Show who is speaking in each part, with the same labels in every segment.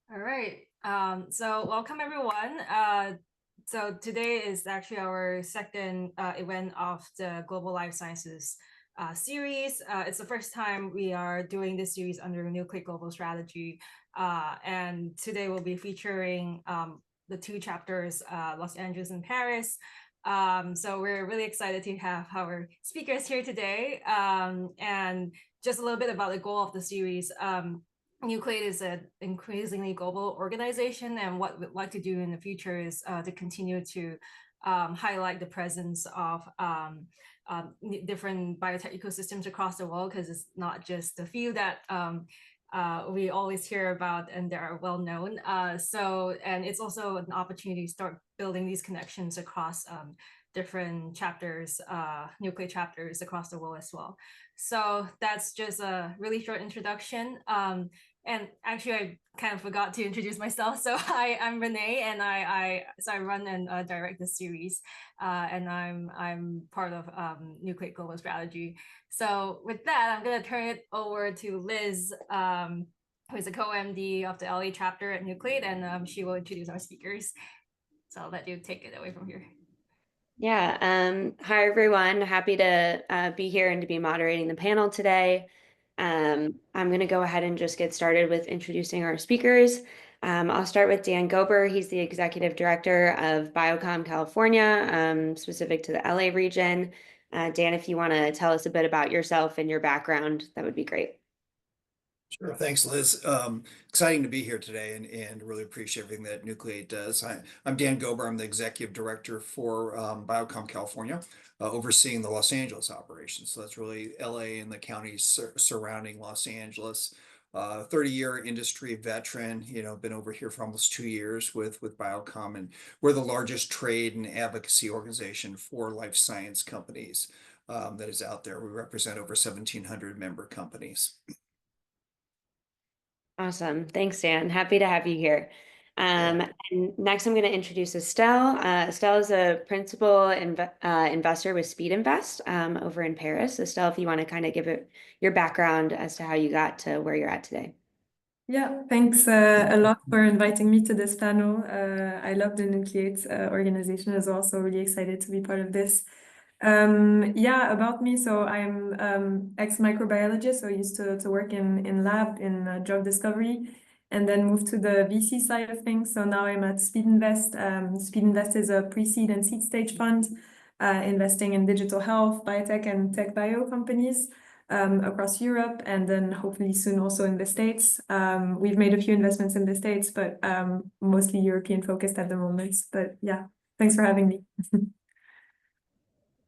Speaker 1: All right. So welcome everyone. So today is actually our second event of the Global Life Sciences series. It's the first time we are doing this series under Nucleate Global Strategy. And today we'll be featuring the two chapters, Los Angeles and Paris. So we're really excited to have our speakers here today. And just a little bit about the goal of the series. Nucleate is an increasingly global organization, and what we'd like to do in the future is to continue to highlight the presence of different biotech ecosystems across the world, because it's not just the few that we always hear about and they are well known. And it's also an opportunity to start building these connections across different chapters, Nucleate chapters across the world as well. So that's just a really short introduction. And actually, I kind of forgot to introduce myself. So I'm Renee, and I run and direct the series, and I'm part of Nucleate Global Strategy. So with that, I'm gonna turn it over to Liz, who is a co-MD of the LA chapter at Nucleate, and she will introduce our speakers. So I'll let you take it away from here.
Speaker 2: Yeah, hi everyone. Happy to be here and to be moderating the panel today. I'm going to go ahead and just get started with introducing our speakers. I'll start with Dan Gober. He's the Executive Director of Biocom California, specific to the LA region. Dan, if you want to tell us a bit about yourself and your background, that would be great.
Speaker 3: Sure. Thanks, Liz. Exciting to be here today and really appreciate everything that Nucleate does. I'm Dan Gober. I'm the executive director for Biocom California, overseeing the Los Angeles operations. So that's really LA and the counties surrounding Los Angeles. 30-year industry veteran, been over here for almost 2 years with Biocom, and we're the largest trade and advocacy organization for life science companies that is out there. We represent over 1,700 member companies.
Speaker 2: Awesome. Thanks, Dan. Happy to have you here. And next, I'm going to introduce Estelle. Estelle is a principal investor with Speed Invest over in Paris. Estelle, if you want to kind of give it your background as to how you got to where you're at today.
Speaker 4: Yeah, thanks a lot for inviting me to this panel. I love the Nucleate organization as well, so really excited to be part of this. Yeah, about me, so I'm ex-microbiologist, so I used to work in lab in drug discovery, and then moved to the VC side of things. So now I'm at Speed Invest. Speed Invest is a pre-seed and seed stage fund, investing in digital health, biotech, and tech bio companies across Europe, and then hopefully soon also in the States. We've made a few investments in the States, but mostly European focused at the moment. But yeah, thanks for having me.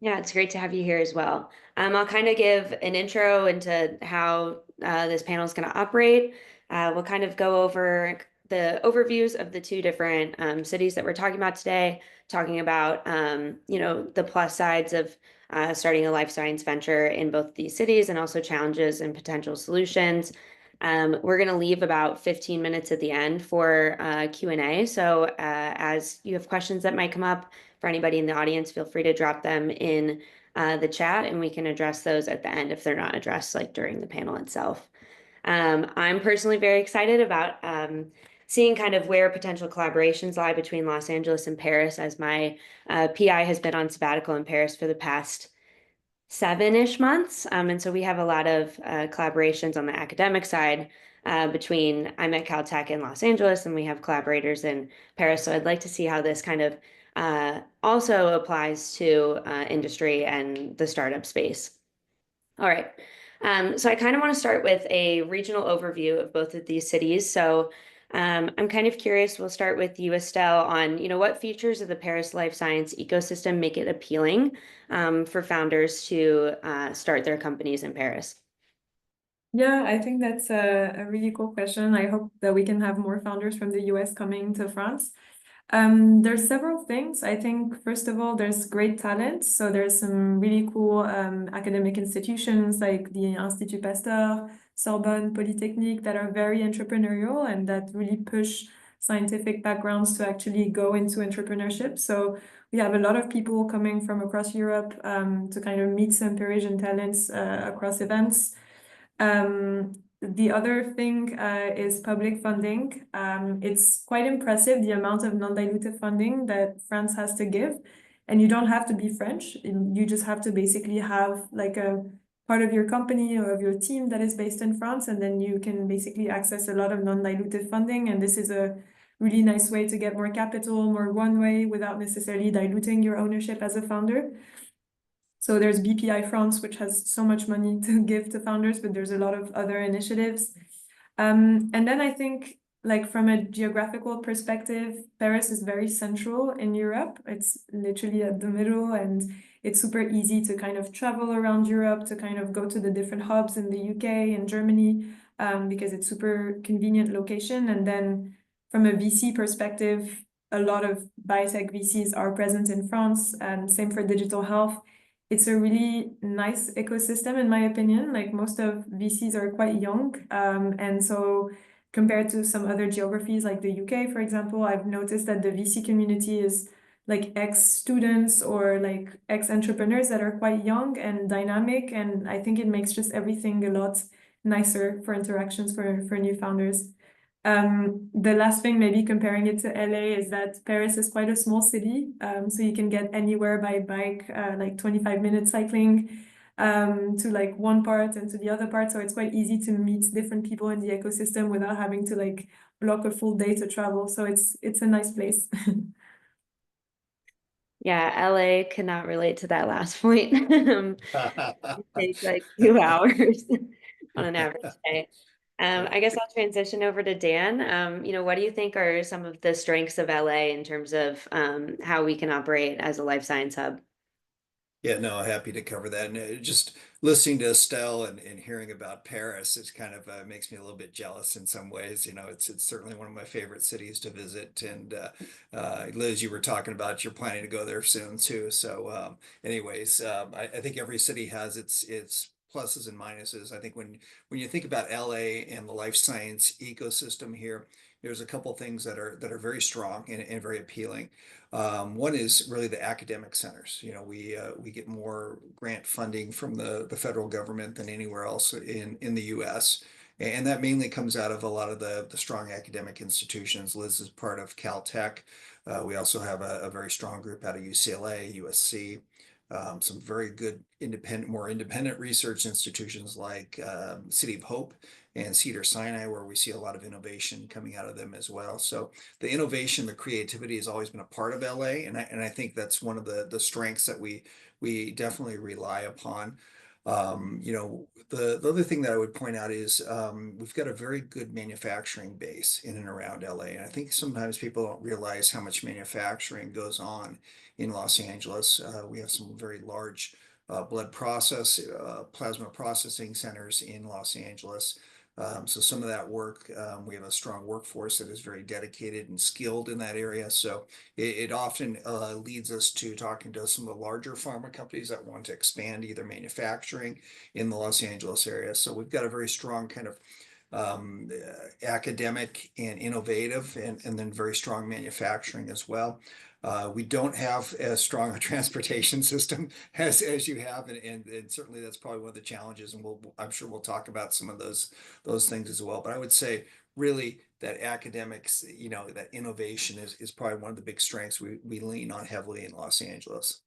Speaker 2: Yeah, it's great to have you here as well. I'll kind of give an intro into how this panel is going to operate. We'll kind of go over the overviews of the two different cities that we're talking about today, talking about the plus sides of starting a life science venture in both these cities, and also challenges and potential solutions. We're going to leave about 15 minutes at the end for Q&A. So as you have questions that might come up for anybody in the audience, feel free to drop them in the chat, and we can address those at the end if they're not addressed like during the panel itself. I'm personally very excited about seeing kind of where potential collaborations lie between Los Angeles and Paris, as my PI has been on sabbatical in Paris for the past 7-ish months. And so we have a lot of collaborations on the academic side between I'm at Caltech in Los Angeles, and we have collaborators in Paris. So I'd like to see how this kind of also applies to industry and the startup space. All right. So I kind of want to start with a regional overview of both of these cities. So I'm kind of curious, we'll start with you, Estelle, on what features of the Paris life science ecosystem make it appealing for founders to start their companies in Paris.
Speaker 4: Yeah, I think that's a really cool question. I hope that we can have more founders from the US coming to France. There's several things. I think, first of all, there's great talent. So there's some really cool academic institutions like the Institut Pasteur, Sorbonne, Polytechnique that are very entrepreneurial and that really push scientific backgrounds to actually go into entrepreneurship. So we have a lot of people coming from across Europe to kind of meet some Parisian talents across events. the other thing is public funding. It's quite impressive the amount of non-dilutive funding that France has to give. And you don't have to be French. You just have to basically have like a part of your company or of your team that is based in France. And then you can basically access a lot of non-dilutive funding. And this is a really nice way to get more capital, more runway without necessarily diluting your ownership as a founder. So there's BPI France, which has so much money to give to founders, but there's a lot of other initiatives. And then I think, like from a geographical perspective, Paris is very central in Europe. It's literally at the middle, and it's super easy to kind of travel around Europe, to kind of go to the different hubs in the UK and Germany, because it's super convenient location. And then from a VC perspective, a lot of biotech VCs are present in France, and same for digital health. It's a really nice ecosystem, in my opinion. Like most of VCs are quite young. And so compared to some other geographies like the UK, for example, I've noticed that the VC community is like ex-students or like ex-entrepreneurs that are quite young and dynamic. And I think it makes just everything a lot nicer for interactions for new founders. The last thing, maybe comparing it to LA, is that Paris is quite a small city. So you can get anywhere by bike, like 25-minute cycling, to like one part and to the other part. So it's quite easy to meet different people in the ecosystem without having to like block a full day to travel. So it's a nice place.
Speaker 2: Yeah, LA cannot relate to that last point. It takes like 2 hours on an average day. I guess I'll transition over to Dan. What do you think are some of the strengths of LA in terms of how we can operate as a life science hub?
Speaker 3: Yeah, no, happy to cover that. And just listening to Estelle and hearing about Paris, it kind of makes me a little bit jealous in some ways. It's certainly one of my favorite cities to visit. And Liz, you were talking about you're planning to go there soon too. So, anyways, I think every city has its pluses and minuses. I think when you think about LA and the life science ecosystem here, there's a couple things that are very strong and very appealing. One is really the academic centers. We get more grant funding from the federal government than anywhere else in the U.S. And that mainly comes out of a lot of the strong academic institutions. Liz is part of Caltech. We also have a very strong group out of UCLA, USC. Some very good more independent research institutions like City of Hope and Cedars-Sinai, where we see a lot of innovation coming out of them as well. So the innovation, the creativity has always been a part of LA, and I think that's one of the strengths that we definitely rely upon. The other thing that I would point out is we've got a very good manufacturing base in and around LA, and I think sometimes people don't realize how much manufacturing goes on in Los Angeles. We have some very large plasma processing centers in Los Angeles. So some of that work, we have a strong workforce that is very dedicated and skilled in that area. So it often leads us to talking to some of the larger pharma companies that want to expand either manufacturing in the Los Angeles area. So we've got a very strong kind of academic and innovative and then very strong manufacturing as well. We don't have as strong a transportation system as you have, and certainly that's probably one of the challenges. And I'm sure we'll talk about some of those things as well. But I would say really that academics, that innovation is probably one of the big strengths we lean on heavily in Los Angeles.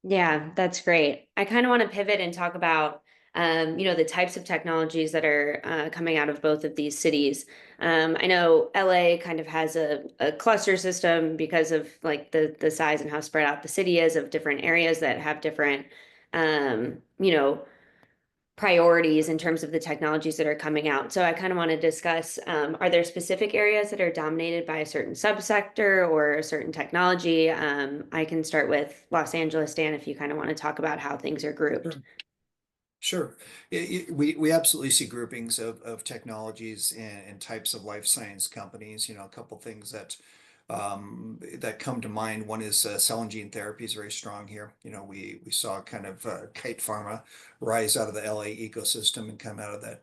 Speaker 2: Yeah, that's great. I kind of want to pivot and talk about, the types of technologies that are coming out of both of these cities. I know LA kind of has a cluster system because of like the size and how spread out the city is of different areas that have different, priorities in terms of the technologies that are coming out. So I kind of want to discuss, are there specific areas that are dominated by a certain subsector or a certain technology? I can start with Los Angeles, Dan, if you kind of want to talk about how things are grouped.
Speaker 3: Sure. We absolutely see groupings of technologies and types of life science companies. A couple things that come to mind. One is cell and gene therapy is very strong here. We saw kind of Kite Pharma rise out of the LA ecosystem and come out of that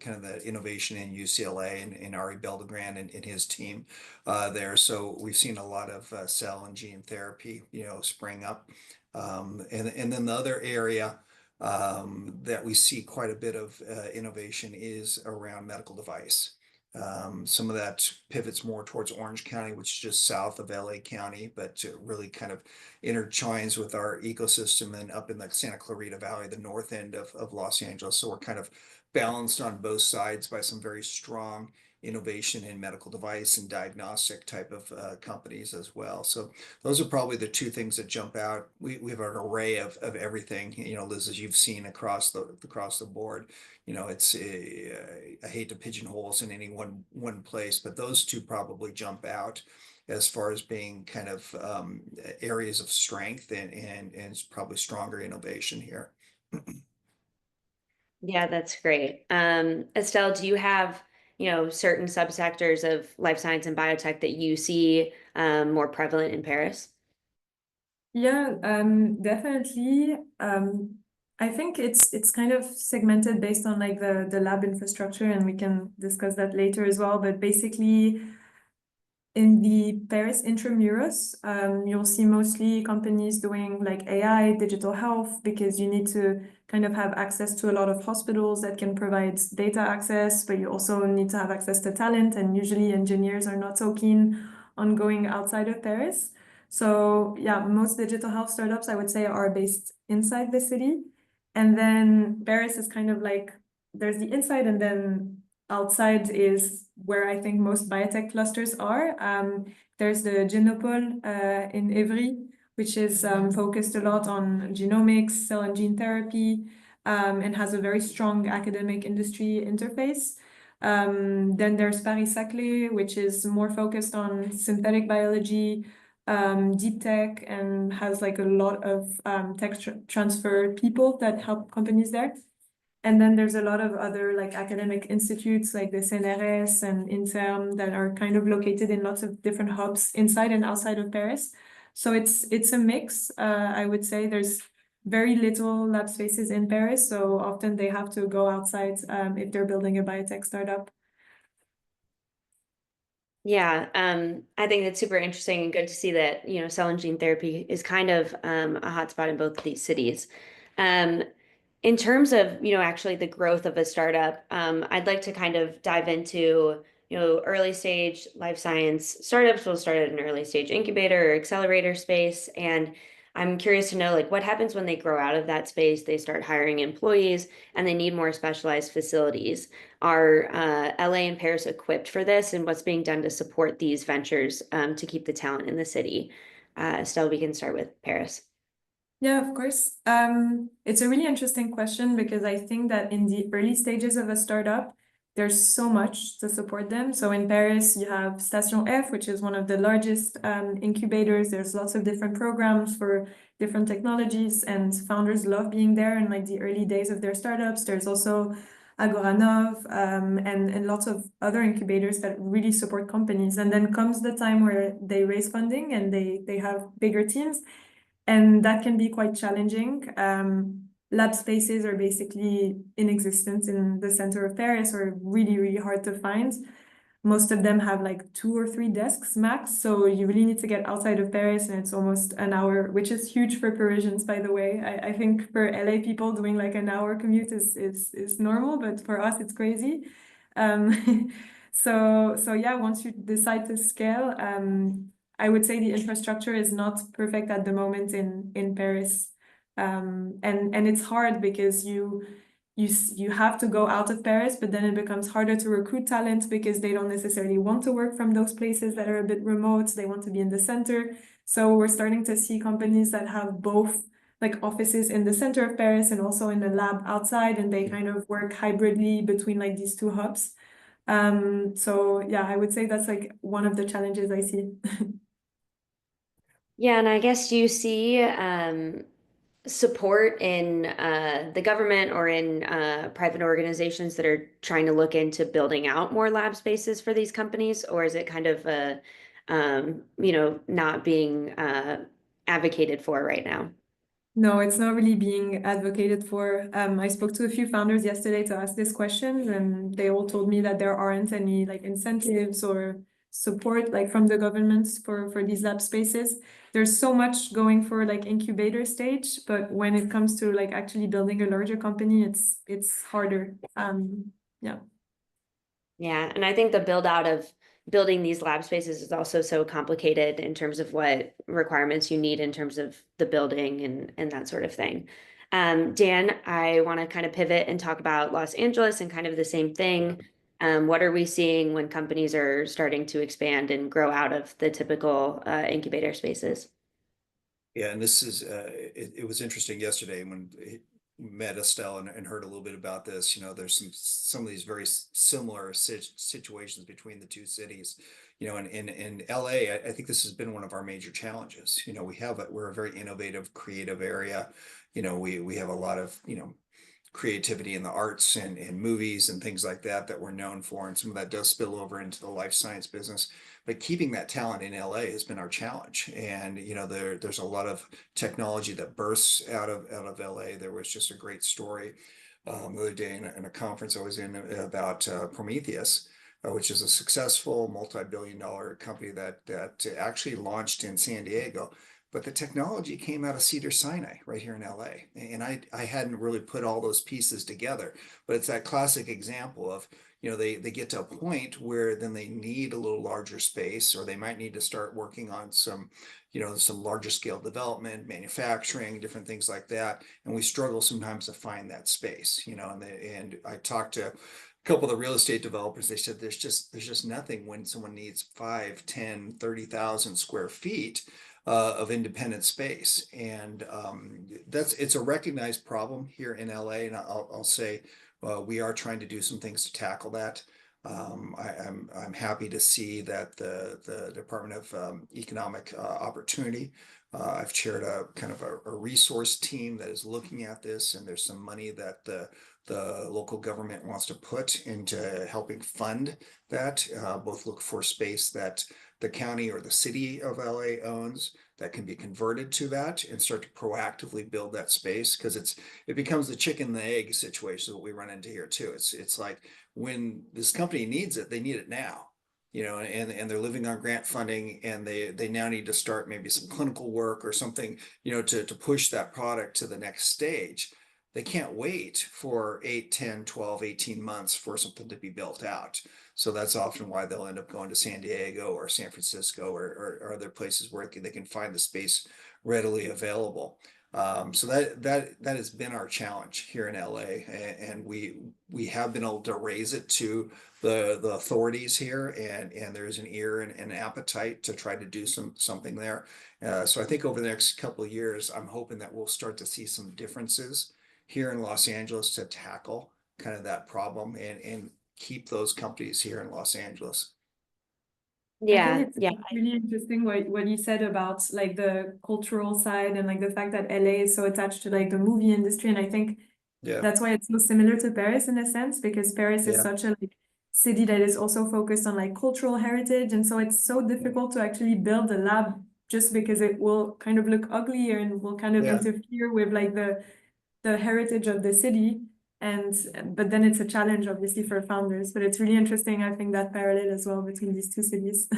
Speaker 3: kind of the innovation in UCLA and Ari Beldegrand and his team there. So we've seen a lot of cell and gene therapy, spring up. And then the other area that we see quite a bit of innovation is around medical device. Some of that pivots more towards Orange County, which is just south of LA County, but it really kind of intertwines with our ecosystem and up in the Santa Clarita Valley, the north end of Los Angeles. So we're kind of balanced on both sides by some very strong innovation in medical device and diagnostic type of companies as well. So those are probably the two things that jump out. We have an array of everything, you know, Liz, as you've seen across the board. You know, it's I hate to pigeonhole us in any one place, but those two probably jump out as far as being kind of areas of strength and probably stronger innovation here.
Speaker 2: Yeah, that's great. Estelle, do you have, certain subsectors of life science and biotech that you see more prevalent in Paris?
Speaker 4: Yeah, definitely. I think it's kind of segmented based on like the lab infrastructure, and we can discuss that later as well. But basically, in the Paris intramuros, you'll see mostly companies doing like AI, digital health, because you need to kind of have access to a lot of hospitals that can provide data access, but you also need to have access to talent, and usually engineers are not so keen on going outside of Paris. So yeah, most digital health startups, I would say, are based inside the city. And then Paris is kind of like, there's the inside, and then outside is where I think most biotech clusters are. There's the Genopole in Evry, which is focused a lot on genomics, cell and gene therapy, and has a very strong academic industry interface. Then there's Paris-Saclay, which is more focused on synthetic biology, deep tech, and has like a lot of tech transfer people that help companies there. And then there's a lot of other like academic institutes like the CNRS and INSERM that are kind of located in lots of different hubs inside and outside of Paris. So it's a mix. I would say there's very little lab spaces in Paris, so often they have to go outside if they're building a biotech startup.
Speaker 2: Yeah, I think that's super interesting and good to see that, cell and gene therapy is kind of a hotspot in both of these cities. In terms of, actually the growth of a startup, I'd like to kind of dive into, early stage life science startups will start at an early stage incubator or accelerator space. And I'm curious to know, like, what happens when they grow out of that space, they start hiring employees, and they need more specialized facilities. Are LA and Paris equipped for this, and what's being done to support these ventures to keep the talent in the city? Estelle, we can start with Paris.
Speaker 4: Yeah, of course. It's a really interesting question because I think that in the early stages of a startup, there's so much to support them. So in Paris, you have Station F, which is one of the largest incubators. There's lots of different programs for different technologies, and founders love being there in like the early days of their startups. There's also Agoranov and lots of other incubators that really support companies. And then comes the time where they raise funding and they have bigger teams. And that can be quite challenging. Lab spaces are basically in existence in the center of Paris, or really, really hard to find. Most of them have like 2 or 3 desks max, so you really need to get outside of Paris, and it's almost an hour, which is huge for Parisians, by the way. I think for LA people, doing like an hour commute is normal, but for us, it's crazy. So yeah, once you decide to scale, I would say the infrastructure is not perfect at the moment in Paris. And it's hard because you have to go out of Paris, but then it becomes harder to recruit talent because they don't necessarily want to work from those places that are a bit remote. They want to be in the center. So we're starting to see companies that have both like offices in the center of Paris and also in the lab outside, and they kind of work hybridly between like these two hubs. So yeah, I would say that's like one of the challenges I see.
Speaker 2: Yeah, and I guess you see support in the government or in private organizations that are trying to look into building out more lab spaces for these companies, or is it kind of not being advocated for right now?
Speaker 4: No, it's not really being advocated for. I spoke to a few founders yesterday to ask this question, and they all told me that there aren't any like incentives or support like from the governments for these lab spaces. There's so much going for like incubator stage, but when it comes to like actually building a larger company, it's harder. Yeah.
Speaker 2: Yeah, and I think the build out of building these lab spaces is also so complicated in terms of what requirements you need in terms of the building and that sort of thing. Dan, I want to kind of pivot and talk about Los Angeles and kind of the same thing. What are we seeing when companies are starting to expand and grow out of the typical incubator spaces?
Speaker 3: Yeah, and this is it was interesting yesterday when met Estelle and heard a little bit about this. You know, there's some of these very similar situations between the two cities. You know, in LA, I think this has been one of our major challenges. You know, we're a very innovative, creative area. You know, we have a lot of, you know, creativity in the arts and movies and things like that that we're known for, and some of that does spill over into the life science business. But keeping that talent in LA has been our challenge. And you know, there's a lot of technology that bursts out of LA. There was just a great story the other day in a conference I was in about Prometheus. Which is a successful multi-billion-dollar company that actually launched in San Diego, but the technology came out of Cedars-Sinai right here in LA. And I hadn't really put all those pieces together, but it's that classic example of, you know, they get to a point where then they need a little larger space, or they might need to start working on some, you know, some larger scale development, manufacturing, different things like that. And we struggle sometimes to find that space, you know, and I talked to a couple of the real estate developers. They said there's just nothing when someone needs 5, 10, 30,000 square feet of independent space. And it's a recognized problem here in LA. And I'll say we are trying to do some things to tackle that. I'm happy to see that the Department of Economic Opportunity, I've chaired a kind of a resource team that is looking at this, and there's some money that the local government wants to put into helping fund that, both look for space that the county or the city of LA owns that can be converted to that, and start to proactively build that space, because it becomes the chicken and the egg situation that we run into here too. It's like when this company needs it, they need it now. You know, and they're living on grant funding, and they now need to start maybe some clinical work or something, you know, to push that product to the next stage. They can't wait for 8, 10, 12, 18 months for something to be built out. So that's often why they'll end up going to San Diego or San Francisco or other places where they can find the space readily available. So that has been our challenge here in LA, and we have been able to raise it to the authorities here, and there's an ear and an appetite to try to do something there. So I think over the next couple of years, I'm hoping that we'll start to see some differences here in Los Angeles to tackle kind of that problem and keep those companies here in Los Angeles.
Speaker 4: I
Speaker 2: Yeah,
Speaker 4: think it's
Speaker 2: yeah.
Speaker 4: really interesting what you said about like the cultural side and like the fact that LA is so attached to like the movie industry. And I think
Speaker 3: Yeah,
Speaker 4: that's why it's so similar to Paris in a sense, because Paris is
Speaker 3: yeah,
Speaker 4: such a like city that is also focused on like cultural heritage. And so it's so difficult to actually build a lab just because it will kind of look ugly and will kind of
Speaker 3: yeah.
Speaker 4: interfere with like the heritage of the city. And but then it's a challenge obviously for founders, but it's really interesting, I think, that parallel as well between these two cities.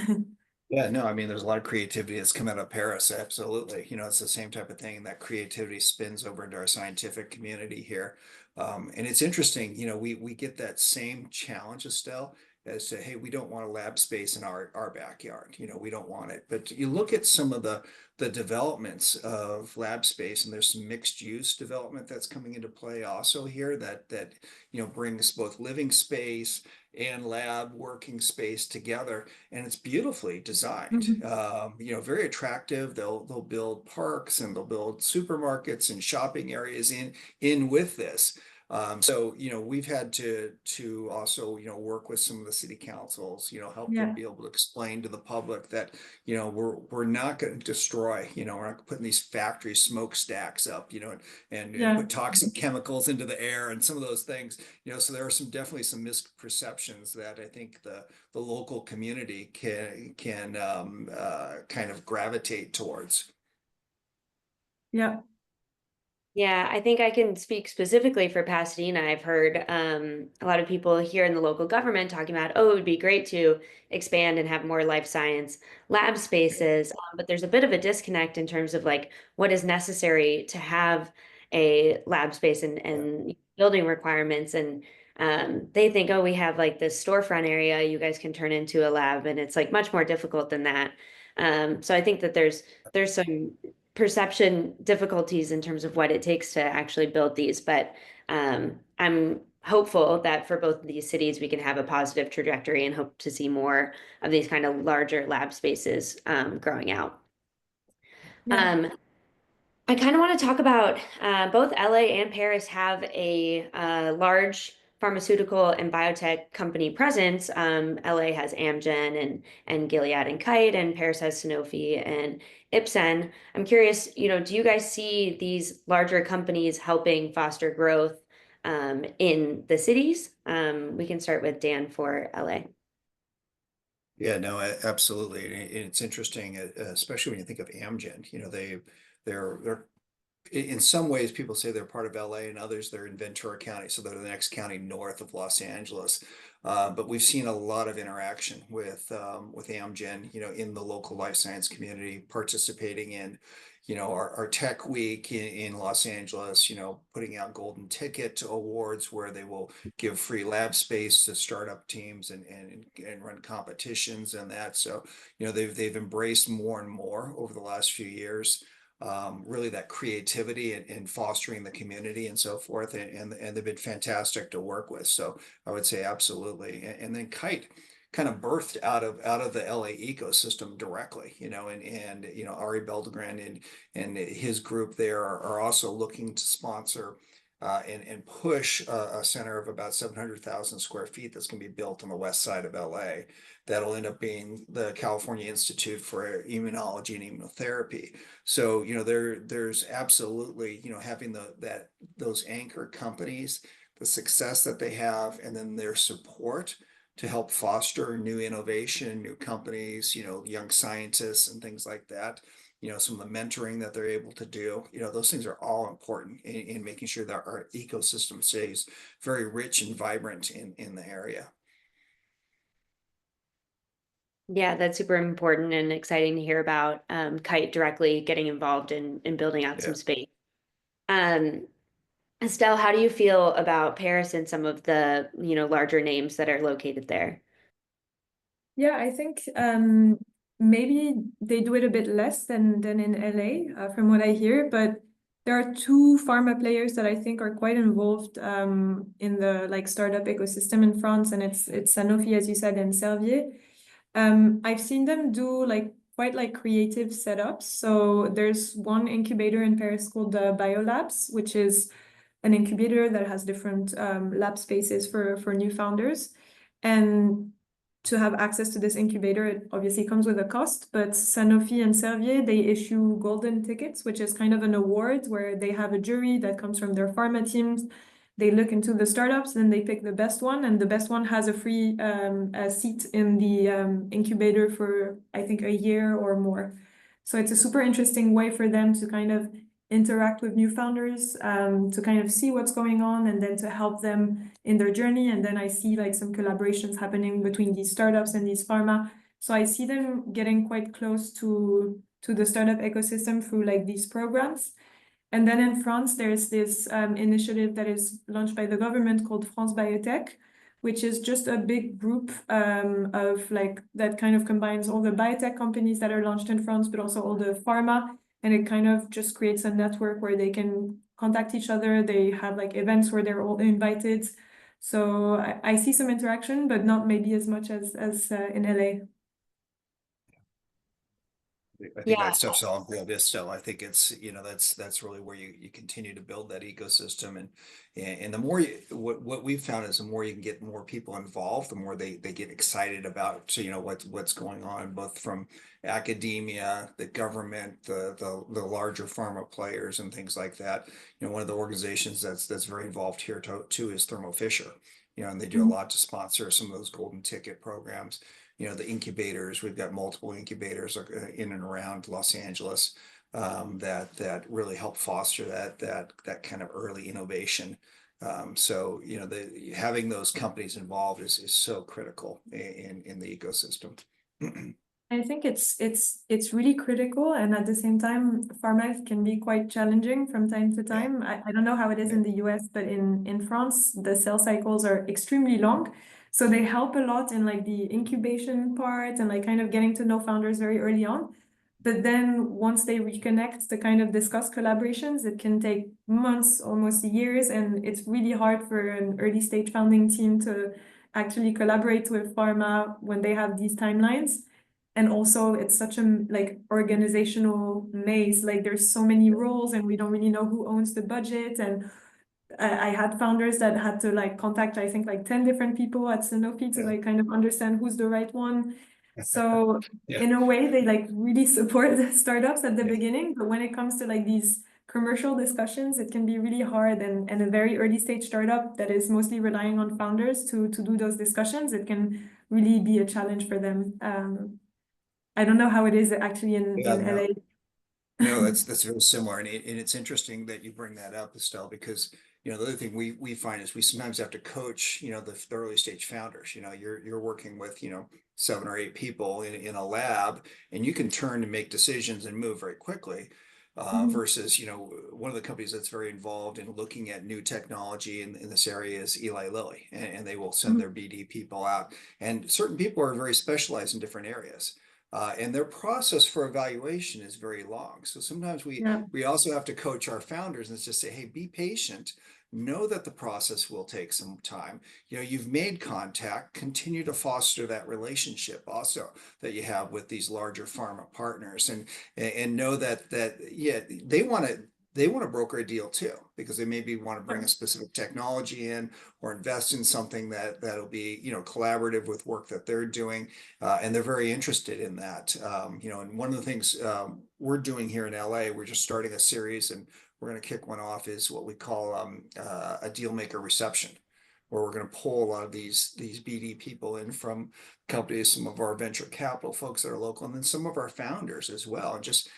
Speaker 3: Yeah, no, I mean, there's a lot of creativity that's come out of Paris. Absolutely. You know, it's the same type of thing. That creativity spins over into our scientific community here. And it's interesting, you know, we get that same challenge, Estelle, as to, hey, we don't want a lab space in our backyard. You know, we don't want it. But you look at some of the developments of lab space, and there's some mixed use development that's coming into play also here that you know, brings both living space and lab working space together, and it's beautifully designed. You know, very attractive. They'll build parks, and they'll build supermarkets and shopping areas in with this. So you know, we've had to also, you know, work with some of the city councils, you know, help them
Speaker 4: Yeah,
Speaker 3: be able to explain to the public that, you know, we're not going to destroy, you know, we're not putting these factory smokestacks up, you know, and
Speaker 4: yeah.
Speaker 3: put toxic chemicals into the air and some of those things, you know. So there are definitely some misperceptions that I think the local community can kind of gravitate towards.
Speaker 4: Yeah.
Speaker 2: Yeah, I think I can speak specifically for Pasadena. I've heard a lot of people here in the local government talking about, oh, it would be great to expand and have more life science lab spaces. But there's a bit of a disconnect in terms of like what is necessary to have a lab space
Speaker 3: Yeah.
Speaker 2: and building requirements. And they think, oh, we have like this storefront area you guys can turn into a lab, and it's like much more difficult than that. So I think that there's some perception difficulties in terms of what it takes to actually build these, but I'm hopeful that for both of these cities, we can have a positive trajectory and hope to see more of these kind of larger lab spaces growing out.
Speaker 4: Yeah.
Speaker 2: I kind of want to talk about both LA and Paris have a large pharmaceutical and biotech company presence. LA has Amgen and Gilead and Kite, and Paris has Sanofi and Ipsen. I'm curious, do you guys see these larger companies helping foster growth in the cities? We can start with Dan for LA.
Speaker 3: Yeah, no, absolutely. And it's interesting, especially when you think of Amgen, they're in some ways, people say they're part of LA, and others they're in Ventura County, so they're the next county north of Los Angeles. But we've seen a lot of interaction with Amgen, in the local life science community, participating in, our tech week in Los Angeles, putting out golden ticket awards where they will give free lab space to startup teams and run competitions and that. So, they've embraced more and more over the last few years, really that creativity and fostering the community and so forth. And they've been fantastic to work with. So I would say absolutely. And then Kite kind of birthed out of the LA ecosystem directly, and Ari Beldegrand and his group there are also looking to sponsor and push a center of about 700,000 square feet that's going to be built on the west side of LA. That'll end up being the California Institute for Immunology and Immunotherapy. So, there's absolutely, having those anchor companies, the success that they have, and then their support to help foster new innovation, new companies, young scientists and things like that. Some of the mentoring that they're able to do, those things are all important in making sure that our ecosystem stays very rich and vibrant in the area.
Speaker 2: Yeah, that's super important and exciting to hear about Kite directly getting involved in building out some
Speaker 3: Yeah.
Speaker 2: space. Um, Estelle, how do you feel about Paris and some of the, larger names that are located there?
Speaker 4: Yeah, I think maybe they do it a bit less than in LA, from what I hear. But there are two pharma players that I think are quite involved in the like startup ecosystem in France, and it's Sanofi, as you said, and Servier. I've seen them do like quite like creative setups. So there's one incubator in Paris called the Biolabs, which is an incubator that has different lab spaces for new founders. And to have access to this incubator, it obviously comes with a cost, but Sanofi and Servier, they issue golden tickets, which is kind of an award where they have a jury that comes from their pharma teams. They look into the startups, then they pick the best one, and the best one has a free a seat in the incubator for, I think, a year or more. So it's a super interesting way for them to kind of interact with new founders, to kind of see what's going on and then to help them in their journey. And then I see like some collaborations happening between these startups and these pharma. So I see them getting quite close to the startup ecosystem through like these programs. And then in France, there's this initiative that is launched by the government called France Biotech, which is just a big group of like that kind of combines all the biotech companies that are launched in France, but also all the pharma. And it kind of just creates a network where they can contact each other. They have like events where they're all invited. So I see some interaction, but not maybe as much as in LA.
Speaker 3: I think
Speaker 2: Yeah,
Speaker 3: that stuff's all good still. I think it's, that's really where you continue to build that ecosystem. And the more what we've found is the more you can get more people involved, the more they get excited about, so, what's going on, both from academia, the government, the larger pharma players and things like that. One of the organizations that's very involved here too is Thermo Fisher, and they do a lot to sponsor some of those golden ticket programs. The incubators, we've got multiple incubators in and around Los Angeles. that really help foster that kind of early innovation. So, you know, having those companies involved is so critical in the ecosystem.
Speaker 4: I think it's really critical, and at the same time, pharma can be quite challenging from time to
Speaker 3: Yeah,
Speaker 4: time. I don't know how it is
Speaker 3: yeah,
Speaker 4: in the US, but in France, the sales cycles are extremely long. So they help a lot in like the incubation part and like kind of getting to know founders very early on. But then once they reconnect to kind of discuss collaborations, it can take months, almost years, and it's really hard for an early stage founding team to actually collaborate with pharma when they have these timelines. And also it's such a like organizational maze, like there's so many roles and we don't really know who owns the budget. And I had founders that had to like contact, I think, like 10 different people at Sanofi to
Speaker 3: yeah,
Speaker 4: like kind of understand who's the right one. So
Speaker 3: yeah,
Speaker 4: in a way they like really support the startups at the
Speaker 3: yeah,
Speaker 4: beginning, but when it comes to like these commercial discussions, it can be really hard. And a very early stage startup that is mostly relying on founders to do those discussions, it can really be a challenge for them. I don't know how it is actually
Speaker 3: yeah.
Speaker 4: in LA.
Speaker 3: No, that's very similar, and it's interesting that you bring that up, Estelle, because you know the other thing we find is we sometimes have to coach, you know, the early stage founders. You know, you're working with, you know, 7 or 8 people in a lab, and you can turn and make decisions and move very quickly.
Speaker 4: Mhm.
Speaker 3: Versus, you know, one of the companies that's very involved in looking at new technology in this area is Eli Lilly, and they will send
Speaker 4: Mhm.
Speaker 3: their BD people out, and certain people are very specialized in different areas. And their process for evaluation is very long. So sometimes
Speaker 4: Yeah.
Speaker 3: we also have to coach our founders and just say, hey, be patient. Know that the process will take some time. You know, you've made contact, continue to foster that relationship also that you have with these larger pharma partners, and know that yeah, they want to broker a deal too, because they maybe want to bring a specific technology in or invest in something that'll be, you know, collaborative with work that they're doing. And they're very interested in that. You know, and one of the things we're doing here in LA, we're just starting a series, and we're going to kick one off, is what we call a deal maker reception, where we're going to pull a lot of these BD people in from companies, some of our venture capital folks that are local, and then some of our founders as well, and just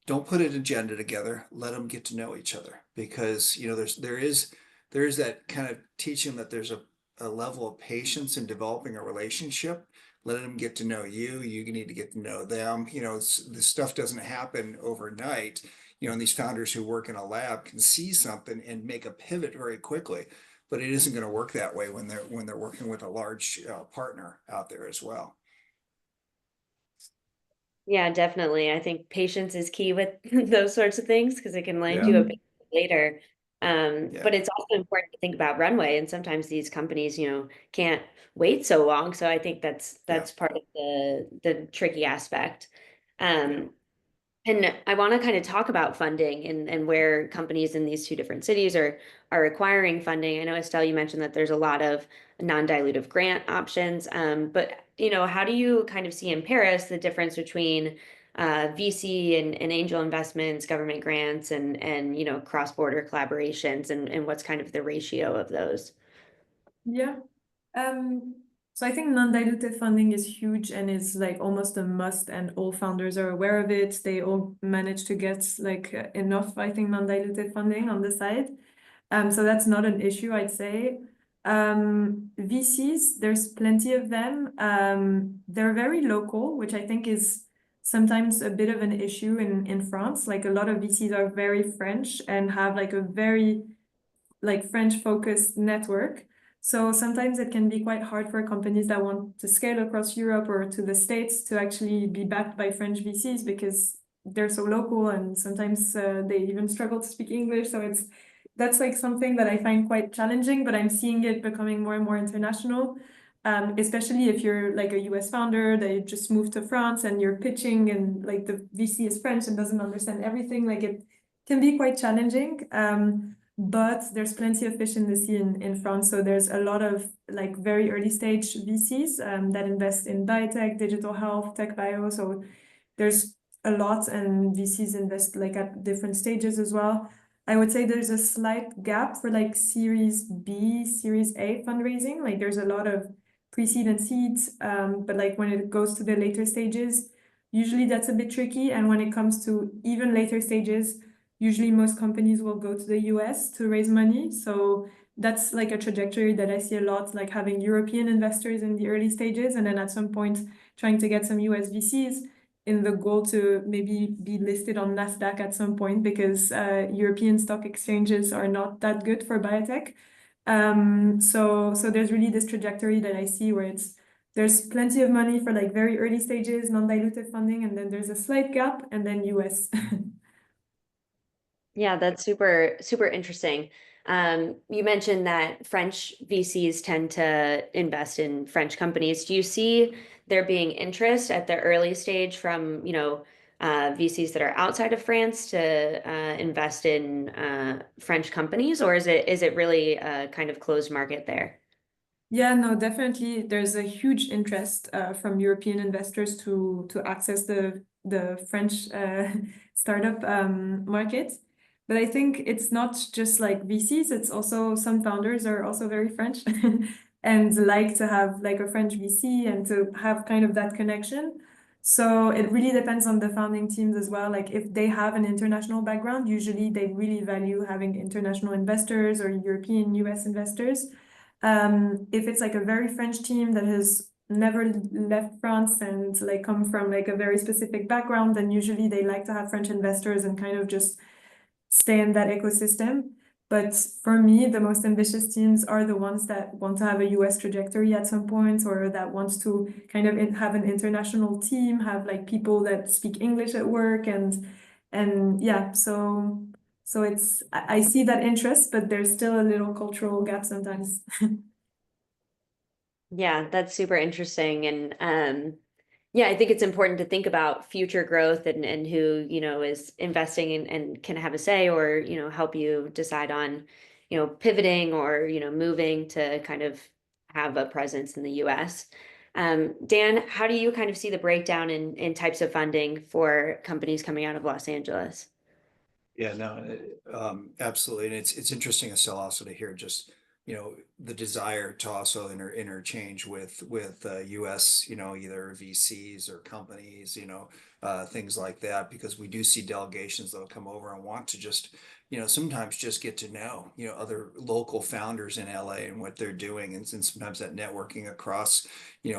Speaker 3: don't put an agenda together. Let them get to know each other, because you know there is that kind of teaching that there's a level of patience in developing a relationship. Let them get to know you. You need to get to know them. You know, this stuff doesn't happen overnight. You know, and these founders who work in a lab can see something and make a pivot very quickly, but it isn't going to work that way when they're working with a large partner out there as well.
Speaker 2: Yeah, definitely. I think patience is key with those sorts of things because it can land
Speaker 3: Yeah,
Speaker 2: you a
Speaker 4: Mhm.
Speaker 2: bit later.
Speaker 3: yeah,
Speaker 2: But it's also important to think about runway, and sometimes these companies, you know, can't wait so long. So I think
Speaker 3: yeah,
Speaker 2: that's part of the tricky aspect.
Speaker 3: yeah,
Speaker 2: And I want to kind of talk about funding and where companies in these two different cities are acquiring funding. I know, Estelle, you mentioned that there's a lot of non-dilutive grant options, but you know, how do you kind of see in Paris the difference between VC and angel investments, government grants, and you know, cross-border collaborations, and what's kind of the ratio of those?
Speaker 4: Yeah. Um, so I think non-dilutive funding is huge and is like almost a must, and all founders are aware of it. They all manage to get like enough, I think, non-dilutive funding on the side. So that's not an issue, I'd say. VCs, there's plenty of them. They're very local, which I think is sometimes a bit of an issue in France. Like a lot of VCs are very French and have like a very like French focused network. So sometimes it can be quite hard for companies that want to scale across Europe or to the States to actually be backed by French VCs because they're so local, and sometimes they even struggle to speak English. So that's like something that I find quite challenging, but I'm seeing it becoming more and more international. Especially if you're like a US founder that you just moved to France and you're pitching and like the VC is French and doesn't understand everything, like it can be quite challenging. But there's plenty of fish in the sea in France. So there's a lot of like very early stage VCs that invest in biotech, digital health, tech bio. So there's a lot, and VCs invest like at different stages as well. I would say there's a slight gap for like Series B, Series A fundraising. Like there's a lot of pre-seed and seeds, but like when it goes to the later stages, usually that's a bit tricky. And when it comes to even later stages, usually most companies will go to the US to raise money. So that's like a trajectory that I see a lot, like having European investors in the early stages, and then at some point trying to get some US VCs in the goal to maybe be listed on NASDAQ at some point, because European stock exchanges are not that good for biotech. So there's really this trajectory that I see where there's plenty of money for like very early stages, non-dilutive funding, and then there's a slight gap, and then US.
Speaker 2: Yeah, that's super, super interesting. You mentioned that French VCs tend to invest in French companies. Do you see there being interest at the early stage from, VCs that are outside of France to invest in French companies, or is it really a kind of closed market there?
Speaker 4: Yeah, no, definitely. There's a huge interest from European investors to access the French startup market. But I think it's not just like VCs, it's also some founders are also very French and like to have like a French VC and to have kind of that connection. So it really depends on the founding teams as well. Like if they have an international background, usually they really value having international investors or European US investors. If it's like a very French team that has never left France and like come from like a very specific background, then usually they like to have French investors and kind of just stay in that ecosystem. But for me, the most ambitious teams are the ones that want to have a US trajectory at some point, or that wants to kind of have an international team, have like people that speak English at work, and yeah, so I see that interest, but there's still a little cultural gap sometimes.
Speaker 2: Yeah, that's super interesting. And yeah, I think it's important to think about future growth and who, is investing in, and can have a say or, help you decide on, pivoting or, moving to kind of have a presence in the US. Dan, how do you kind of see the breakdown in types of funding for companies coming out of Los Angeles?
Speaker 3: Yeah, no, absolutely. And it's interesting as well also to hear just, the desire to also interchange with US, either VCs or companies, things like that, because we do see delegations that'll come over and want to just, sometimes just get to know, other local founders in LA and what they're doing. And sometimes that networking across,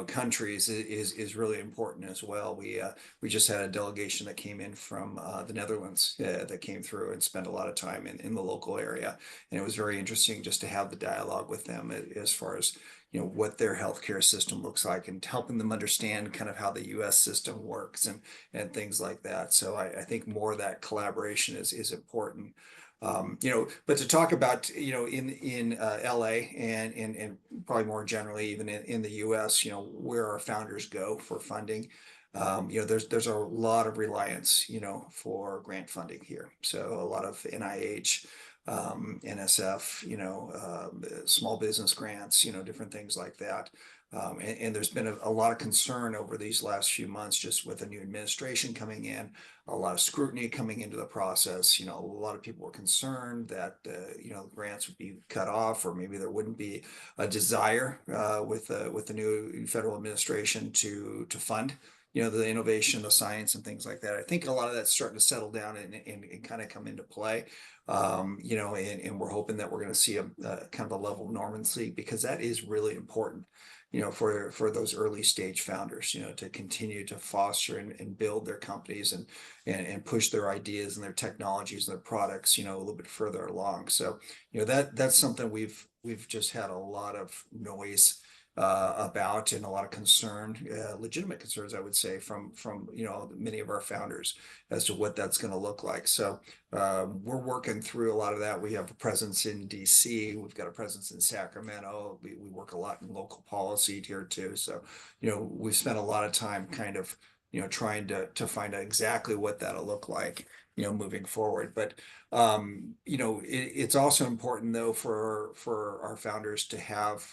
Speaker 3: countries is really important as well. We just had a delegation that came in from the Netherlands that came through and spent a lot of time in the local area. And it was very interesting just to have the dialogue with them as far as, what their healthcare system looks like and helping them understand kind of how the US system works and things like that. So I think more of that collaboration is important. But to talk about, in LA and probably more generally, even in the US, where our founders go for funding, there's a lot of reliance, for grant funding here. So a lot of NIH, NSF, small business grants, different things like that. And there's been a lot of concern over these last few months, just with a new administration coming in, a lot of scrutiny coming into the process. A lot of people were concerned that, grants would be cut off, or maybe there wouldn't be a desire with the new federal administration to fund, the innovation, the science and things like that. I think a lot of that's starting to settle down and kind of come into play. And we're hoping that we're going to see a kind of a level of normalcy, because that is really important, for those early stage founders, to continue to foster and build their companies and push their ideas and their technologies and their products, a little bit further along. So, that's something we've just had a lot of noise about, and a lot of concern, legitimate concerns, I would say, from many of our founders as to what that's going to look like. So we're working through a lot of that. We have a presence in DC. We've got a presence in Sacramento. We work a lot in local policy here too. So we've spent a lot of time kind of trying to find out exactly what that'll look like moving forward. But it's also important, though, for our founders to have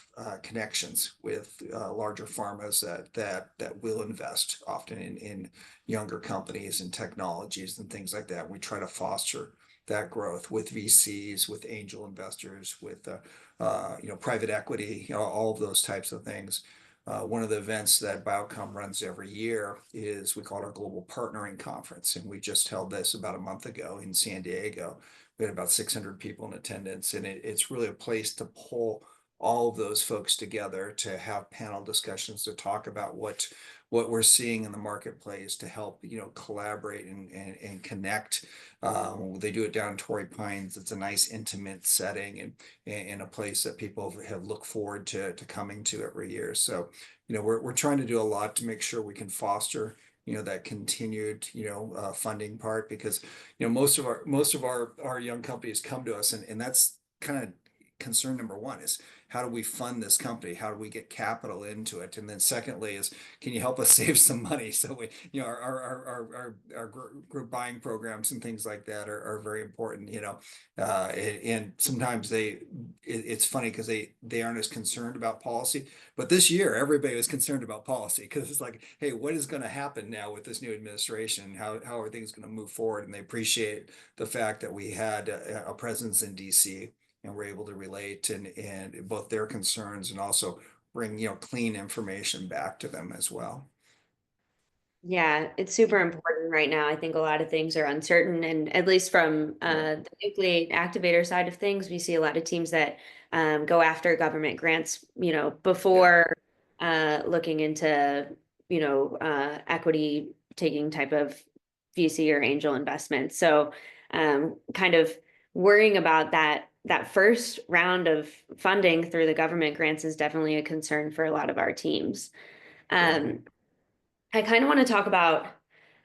Speaker 3: connections with larger pharmas that will invest often in younger companies and technologies and things like that. We try to foster that growth with VCs, with angel investors, with private equity, all of those types of things. one of the events that Biocom runs every year is we call it our Global Partnering Conference. And we just held this about a month ago in San Diego. We had about 600 people in attendance, and it's really a place to pull all of those folks together to have panel discussions to talk about what we're seeing in the marketplace, to help, collaborate and connect. They do it down in Torrey Pines. It's a nice intimate setting and a place that people have looked forward to coming to every year. So, we're trying to do a lot to make sure we can foster that continued funding part, because most of our young companies come to us, and that's kind of concern number one, is how do we fund this company? How do we get capital into it? And then secondly is, can you help us save some money? So we, our group buying programs and things like that are very important, and sometimes it's funny because they aren't as concerned about policy. But this year, everybody was concerned about policy, because it's like, hey, what is going to happen now with this new administration? How are things going to move forward? And they appreciate the fact that we had a presence in DC, and we're able to relate and both their concerns and also bring, clean information back to them as well.
Speaker 2: Yeah, it's super important right now. I think a lot of things are uncertain, and at least from the Nucleate activator side of things, we see a lot of teams that go after government grants, before looking into, equity taking type of VC or angel investment. So kind of worrying about that first round of funding through the government grants is definitely a concern for a lot of our teams. I kind of want to talk about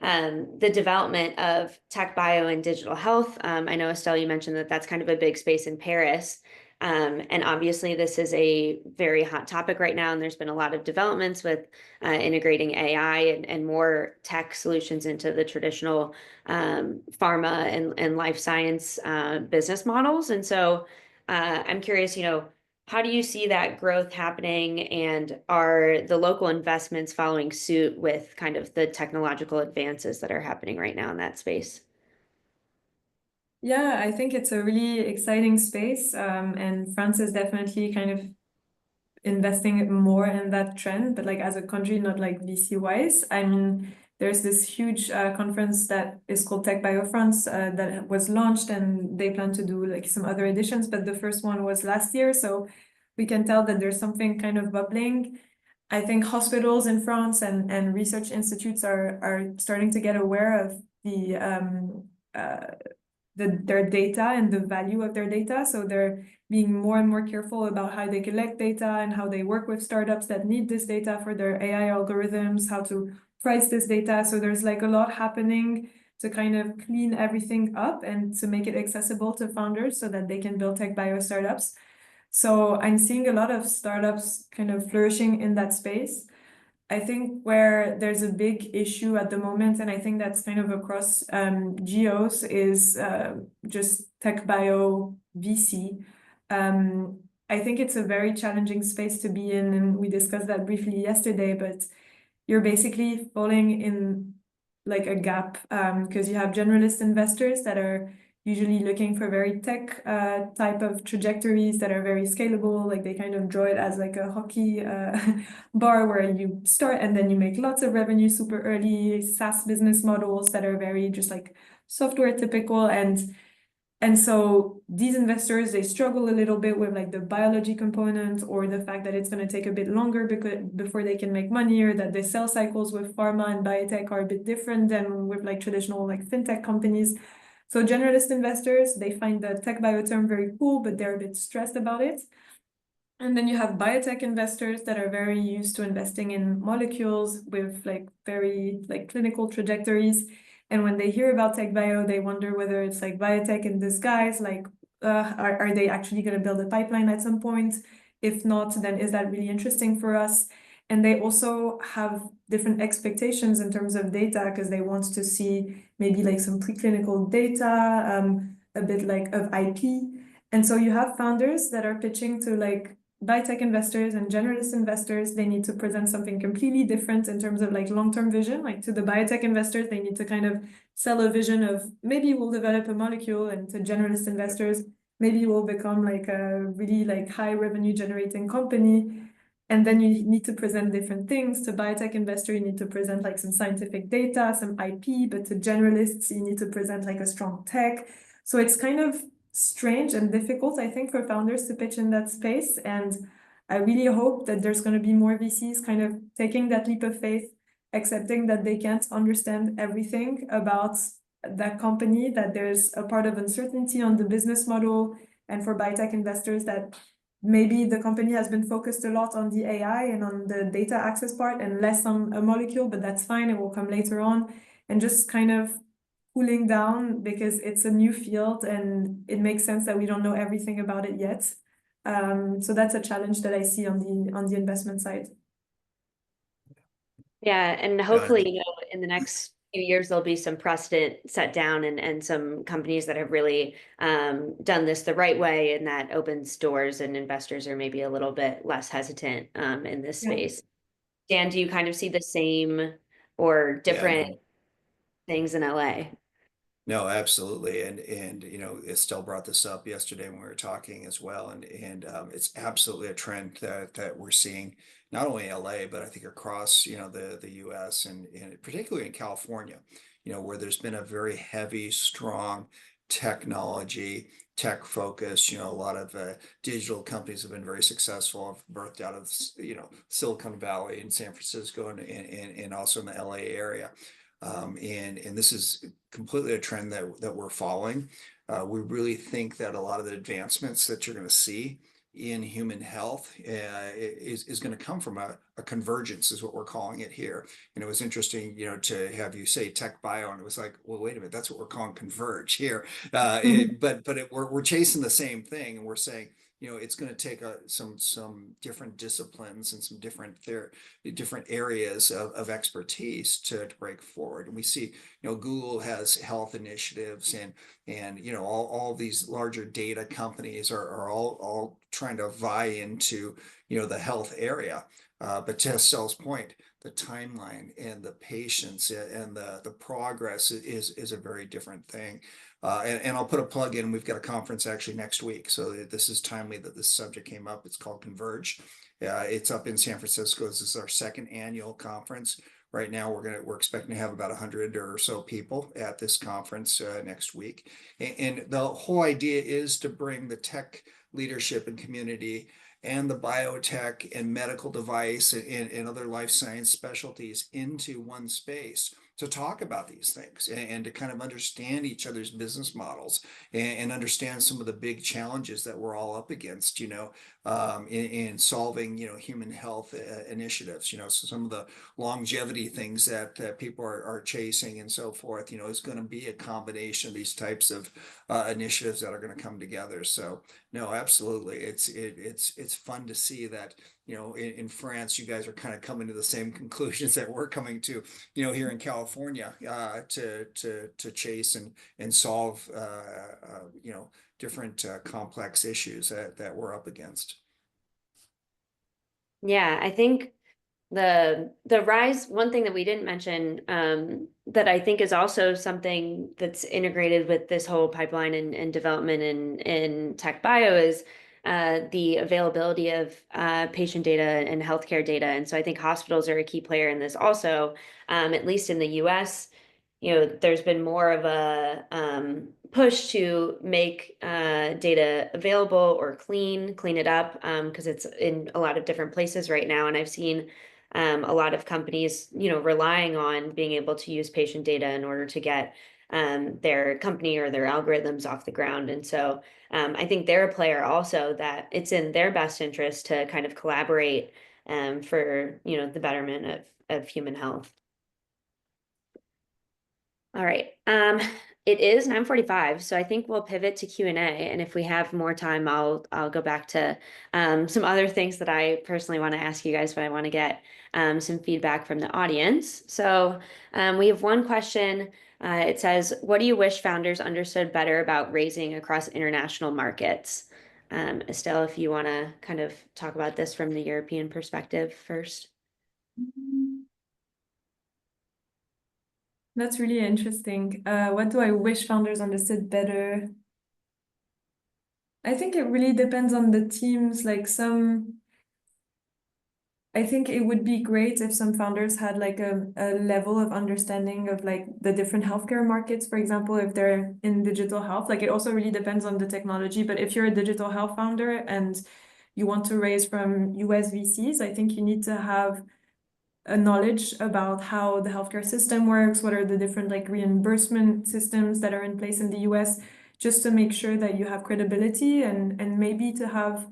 Speaker 2: the development of tech bio and digital health. I know, Estelle, you mentioned that that's kind of a big space in Paris. And obviously, this is a very hot topic right now, and there's been a lot of developments with integrating AI and more tech solutions into the traditional pharma and life science business models. And so I'm curious, how do you see that growth happening, and are the local investments following suit with kind of the technological advances that are happening right now in that space?
Speaker 4: Yeah, I think it's a really exciting space, and France is definitely kind of investing more in that trend, but like as a country, not like VC wise. I mean, there's this huge conference that is called Tech Bio France that was launched, and they plan to do like some other editions, but the first one was last year, so we can tell that there's something kind of bubbling. I think hospitals in France and research institutes are starting to get aware of their data and the value of their data. So they're being more and more careful about how they collect data and how they work with startups that need this data for their AI algorithms, how to price this data. So there's like a lot happening to kind of clean everything up and to make it accessible to founders so that they can build tech bio startups. So I'm seeing a lot of startups kind of flourishing in that space. I think where there's a big issue at the moment, and I think that's kind of across geos, is just tech bio VC. I think it's a very challenging space to be in, and we discussed that briefly yesterday, but you're basically falling in like a gap because you have generalist investors that are usually looking for very tech type of trajectories that are very scalable. Like they kind of draw it as like a hockey bar where you start and then you make lots of revenue super early, SaaS business models that are very just like software typical. And so these investors, they struggle a little bit with like the biology component, or the fact that it's going to take a bit longer before they can make money, or that the sales cycles with pharma and biotech are a bit different than with like traditional like fintech companies. So generalist investors, they find the tech bio term very cool, but they're a bit stressed about it. And then you have biotech investors that are very used to investing in molecules with like very like clinical trajectories. And when they hear about tech bio, they wonder whether it's like biotech in disguise, like are they actually going to build a pipeline at some point? If not, then is that really interesting for us? And they also have different expectations in terms of data, because they want to see maybe like some preclinical data, a bit like of IP. And so you have founders that are pitching to like biotech investors and generalist investors. They need to present something completely different in terms of like long-term vision. Like to the biotech investors, they need to kind of sell a vision of maybe we'll develop a molecule, and to generalist investors, maybe we'll become like a really like high revenue generating company. And then you need to present different things. To biotech investor, you need to present like some scientific data, some IP, but to generalists, you need to present like a strong tech. So it's kind of strange and difficult, I think, for founders to pitch in that space. And I really hope that there's going to be more VCs kind of taking that leap of faith, accepting that they can't understand everything about that company, that there's a part of uncertainty on the business model, and for biotech investors that maybe the company has been focused a lot on the AI and on the data access part and less on a molecule, but that's fine, it will come later on. And just kind of cooling down because it's a new field and it makes sense that we don't know everything about it yet. So that's a challenge that I see on the investment side.
Speaker 2: Yeah, and hopefully, you know, in the next few years, there'll be some precedent set down and some companies that have really done this the right way, and that opens doors and investors are maybe a little bit less hesitant in this
Speaker 4: Yeah.
Speaker 2: space. Dan, do you kind of see the same or different things in LA?
Speaker 3: No, absolutely. And you know, Estelle brought this up yesterday when we were talking as well. And it's absolutely a trend that we're seeing not only in LA, but I think across, you know, the US and particularly in California, you know, where there's been a very heavy, strong technology, tech focus. You know, a lot of digital companies have been very successful, have birthed out of, you know, Silicon Valley and San Francisco and also in the LA area. And this is completely a trend that we're following. We really think that a lot of the advancements that you're going to see in human health is going to come from a convergence, is what we're calling it here. And it was interesting, you know, to have you say tech bio, and it was like, well, wait a minute, that's what we're calling converge here. We're chasing the same thing, and we're saying, you know, it's going to take some different disciplines and some different areas of expertise to break forward. And we see, you know, Google has health initiatives, and you know, all these larger data companies are all trying to vie into, you know, the health area. But to Estelle's point, the timeline and the patience and the progress is a very different thing. And I'll put a plug in. We've got a conference actually next week, so this is timely that this subject came up. It's called Converge. It's up in San Francisco. This is our second annual conference. Right now, we're expecting to have about 100 or so people at this conference next week. And the whole idea is to bring the tech leadership and community and the biotech and medical device and other life science specialties into one space to talk about these things and to kind of understand each other's business models and understand some of the big challenges that we're all up against, you know, in solving, you know, human health initiatives, you know, so some of the longevity things that people are chasing and so forth, you know, is going to be a combination of these types of initiatives that are going to come together. So no, absolutely. It's fun to see that, you know, in France, you guys are kind of coming to the same conclusions that we're coming to, you know, here in California, to chase and solve, you know, different complex issues that we're up against.
Speaker 2: Yeah, I think the rise, one thing that we didn't mention, that I think is also something that's integrated with this whole pipeline and development in tech bio is the availability of patient data and healthcare data. And so I think hospitals are a key player in this also, at least in the US. You know, there's been more of a push to make data available or clean it up, because it's in a lot of different places right now. And I've seen a lot of companies, you know, relying on being able to use patient data in order to get their company or their algorithms off the ground. And so I think they're a player also that it's in their best interest to kind of collaborate for, you know, the betterment of human health. All right. It is 9:45, so I think we'll pivot to Q&A. And if we have more time, I'll go back to some other things that I personally want to ask you guys, but I want to get some feedback from the audience. So we have one question. It says, what do you wish founders understood better about raising across international markets? Estelle, if you want to kind of talk about this from the European perspective first.
Speaker 4: That's really interesting. What do I wish founders understood better? I think it really depends on the teams. Like some I think it would be great if some founders had like a level of understanding of like the different healthcare markets, for example, if they're in digital health. Like it also really depends on the technology, but if you're a digital health founder and you want to raise from US VCs, I think you need to have a knowledge about how the healthcare system works, what are the different like reimbursement systems that are in place in the US, just to make sure that you have credibility and maybe to have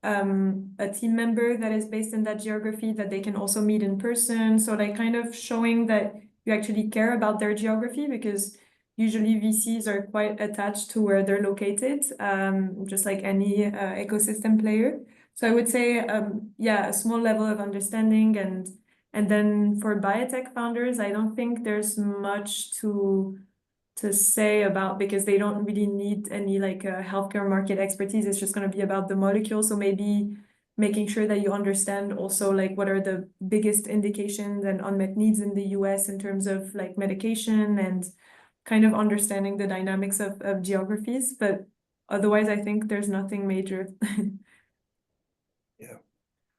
Speaker 4: a team member that is based in that geography that they can also meet in person. So like kind of showing that you actually care about their geography, because usually VCs are quite attached to where they're located, just like any ecosystem player. So I would say, yeah, a small level of understanding. And then for biotech founders, I don't think there's much to say about, because they don't really need any like healthcare market expertise. It's just going to be about the molecule. So maybe making sure that you understand also like what are the biggest indications and unmet needs in the US in terms of like medication, and kind of understanding the dynamics of geographies. But otherwise, I think there's nothing major.
Speaker 3: Yeah.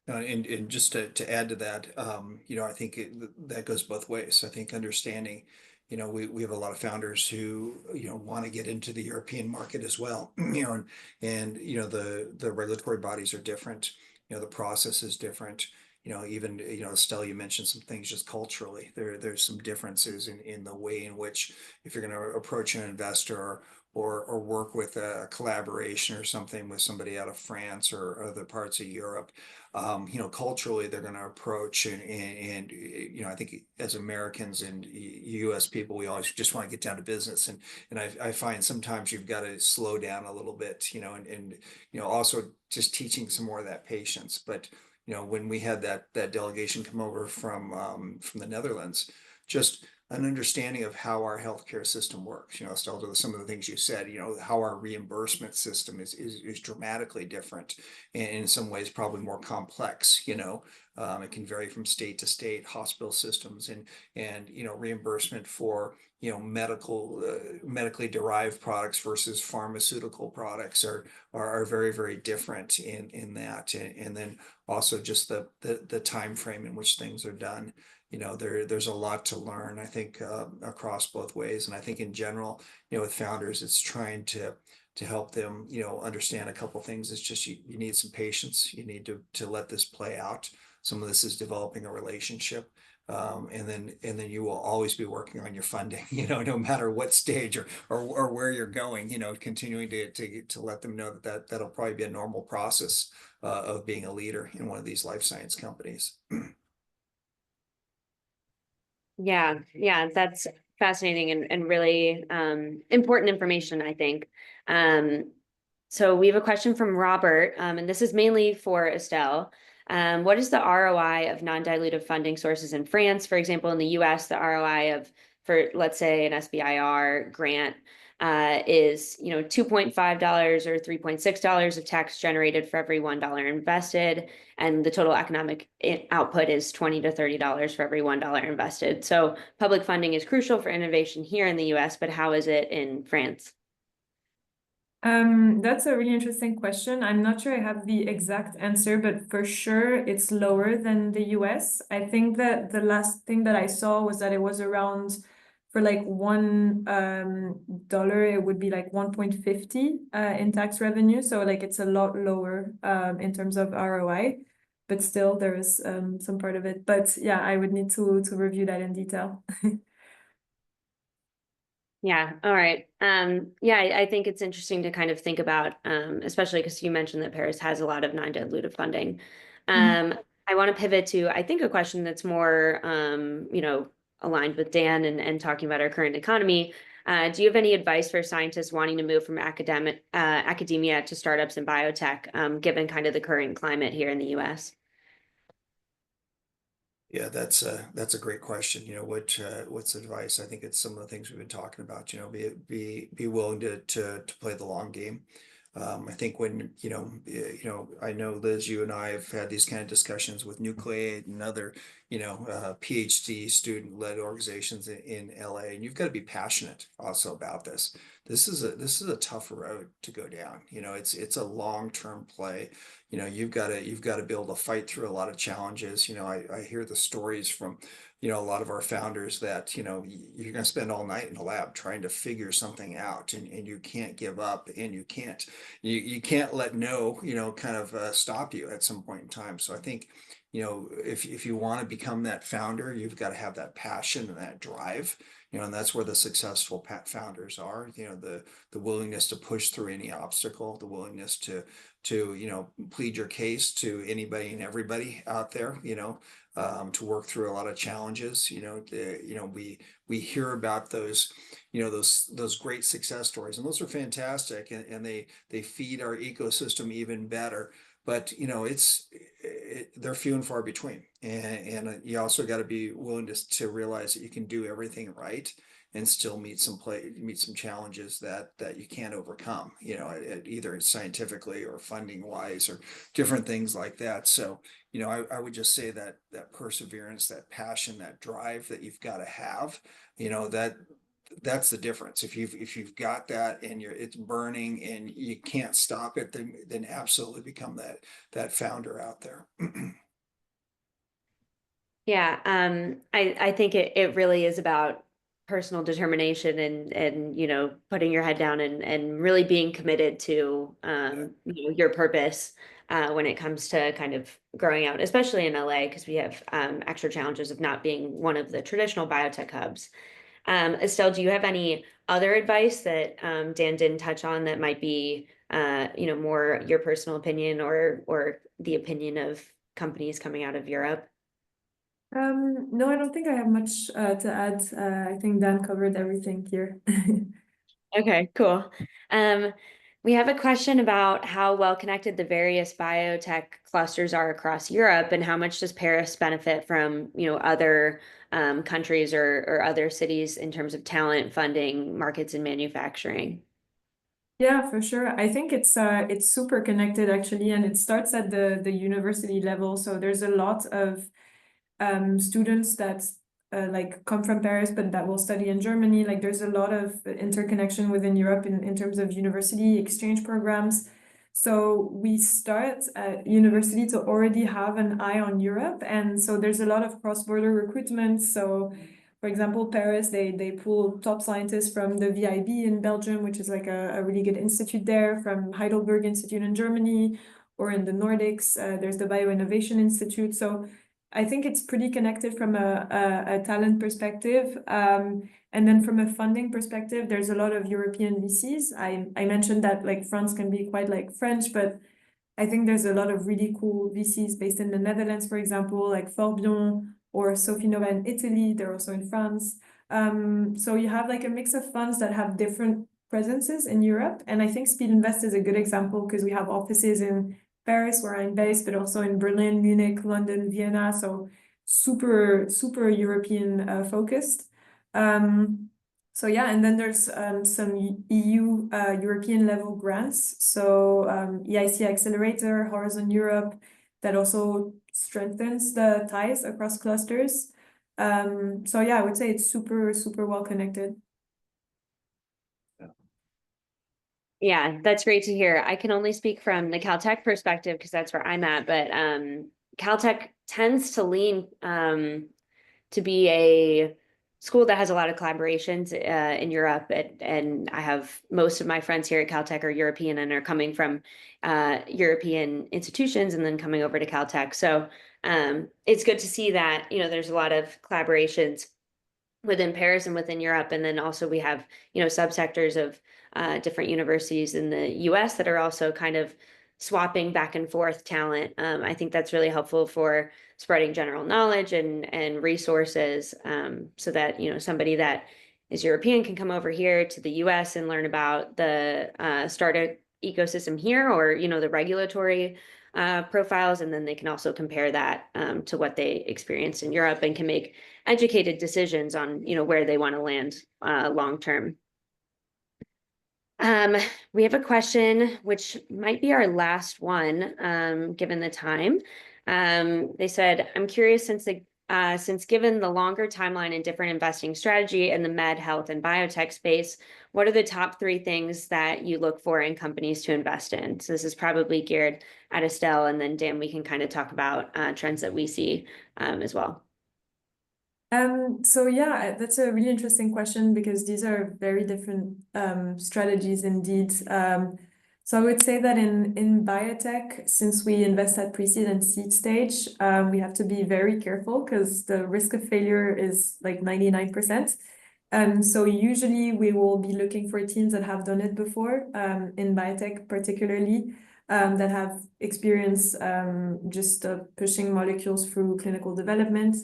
Speaker 3: And just to add to that, I think that goes both ways. I think understanding, we have a lot of founders who, want to get into the European market as well, and the regulatory bodies are different, the process is different, even, Estelle, you mentioned some things just culturally. There's some differences in the way in which, if you're going to approach an investor or work with a collaboration or something with somebody out of France or other parts of Europe, culturally they're going to approach and I think as Americans and US people, we always just want to get down to business. And I find sometimes you've got to slow down a little bit, and also just teaching some more of that patience. But, when we had that delegation come over from the Netherlands, just an understanding of how our healthcare system works, Estelle, to some of the things you said, how our reimbursement system is dramatically different, and in some ways probably more complex. It can vary from state to state, hospital systems, and reimbursement for medically derived products versus pharmaceutical products are very, very different in that, and then also just the time frame in which things are done. There's a lot to learn, I think, across both ways. And I think in general, with founders, it's trying to help them, understand a couple things. It's just you need some patience. You need to let this play out. Some of this is developing a relationship. And then you will always be working on your funding, no matter what stage or where you're going, continuing to let them know that'll probably be a normal process of being a leader in one of these life science companies.
Speaker 2: Yeah, that's fascinating and really important information, I think. So we have a question from Robert, and this is mainly for Estelle. What is the ROI of non-dilutive funding sources in France? For example, in the US, the ROI for let's say an SBIR grant is $2.5 or $3.6 of tax generated for every $1 invested, and the total economic output is $20 to $30 for every $1 invested. So public funding is crucial for innovation here in the US, but how is it in France?
Speaker 4: That's a really interesting question. I'm not sure I have the exact answer, but for sure it's lower than the US. I think that the last thing that I saw was that it was around, for like $1 it would be like 1.50 in tax revenue. So like it's a lot lower in terms of ROI, but still there is some part of it. But yeah, I would need to review that in detail.
Speaker 2: Yeah. All right. Yeah, I think it's interesting to kind of think about, especially because you mentioned that Paris has a lot of non-dilutive funding. I want to pivot to, I think, a question that's more, aligned with Dan and talking about our current economy. Do you have any advice for scientists wanting to move from academia to startups and biotech, given kind of the current climate here in the US?
Speaker 3: Yeah, that's a great question. What's advice? I think it's some of the things we've been talking about. Be willing to play the long game. I think when I know, Liz, you and I have had these kind of discussions with Nucleate and other PhD student-led organizations in LA, and you've got to be passionate also about this. this is a tough road to go down. It's a long-term play. You've got to be able to fight through a lot of challenges. I hear the stories from, a lot of our founders that, you're going to spend all night in the lab trying to figure something out, and you can't give up, and you can't let no, kind of stop you at some point in time. So I think, if you want to become that founder, you've got to have that passion and that drive, and that's where the successful founders are, the willingness to push through any obstacle, the willingness to plead your case to anybody and everybody out there, to work through a lot of challenges. We hear about those, those great success stories, and those are fantastic, and they feed our ecosystem even better. But they're few and far between, and you also got to be willing to realize that you can do everything right and still meet some challenges that you can't overcome, either scientifically or funding wise or different things like that. So, I would just say that perseverance, that passion, that drive that you've got to have, that's the difference. If you've got that and it's burning and you can't stop it, then absolutely become that founder out there.
Speaker 2: Yeah, I think it really is about personal determination and putting your head down and really being committed to your purpose when it comes to kind of growing out, especially in LA, because we have extra challenges of not being one of the traditional biotech hubs. Estelle, do you have any other advice that Dan didn't touch on that might be more your personal opinion or the opinion of companies coming out of Europe?
Speaker 4: No, I don't think I have much to add. I think Dan covered everything here.
Speaker 2: Okay, cool. We have a question about how well connected the various biotech clusters are across Europe, and how much does Paris benefit from, other countries or other cities in terms of talent, funding, markets, and manufacturing?
Speaker 4: Yeah, for sure. I think it's super connected actually, and it starts at the university level. So there's a lot of students that like come from Paris, but that will study in Germany. Like there's a lot of interconnection within Europe in terms of university exchange programs. So we start at university to already have an eye on Europe. And so there's a lot of cross-border recruitment. So for example, Paris, they pull top scientists from the VIB in Belgium, which is like a really good institute there, from Heidelberg Institute in Germany, or in the Nordics, there's the Bioinnovation Institute. So I think it's pretty connected from a talent perspective. And then from a funding perspective, there's a lot of European VCs. I mentioned that like France can be quite like French, but I think there's a lot of really cool VCs based in the Netherlands, for example, like Forbion or Sofinova in Italy. They're also in France. So you have like a mix of funds that have different presences in Europe. And I think Speed Invest is a good example because we have offices in Paris, where I'm based, but also in Berlin, Munich, London, Vienna. So super, super European focused. So yeah, and then there's some EU European level grants. So EIC Accelerator, Horizon Europe, that also strengthens the ties across clusters. So yeah, I would say it's super, super well connected.
Speaker 2: Yeah, that's great to hear. I can only speak from the Caltech perspective because that's where I'm at, but Caltech tends to lean to be a school that has a lot of collaborations in Europe, and I have most of my friends here at Caltech are European and are coming from European institutions and then coming over to Caltech. So it's good to see that there's a lot of collaborations within Paris and within Europe, and then also we have subsectors of different universities in the US that are also kind of swapping back and forth talent. I think that's really helpful for spreading general knowledge and resources, so that somebody that is European can come over here to the US and learn about the startup ecosystem here, or the regulatory profiles, and then they can also compare that to what they experienced in Europe and can make educated decisions on where they want to land long term. We have a question, which might be our last one, given the time. They said, I'm curious, since the since given the longer timeline and different investing strategy in the med, health, and biotech space, what are the top 3 things that you look for in companies to invest in? So this is probably geared at Estelle, and then Dan, we can kind of talk about trends that we see as well.
Speaker 4: So yeah, that's a really interesting question because these are very different strategies indeed. So I would say that in biotech, since we invest at pre-seed and seed stage, we have to be very careful because the risk of failure is like 99%. So usually we will be looking for teams that have done it before, in biotech particularly, that have experience just pushing molecules through clinical development.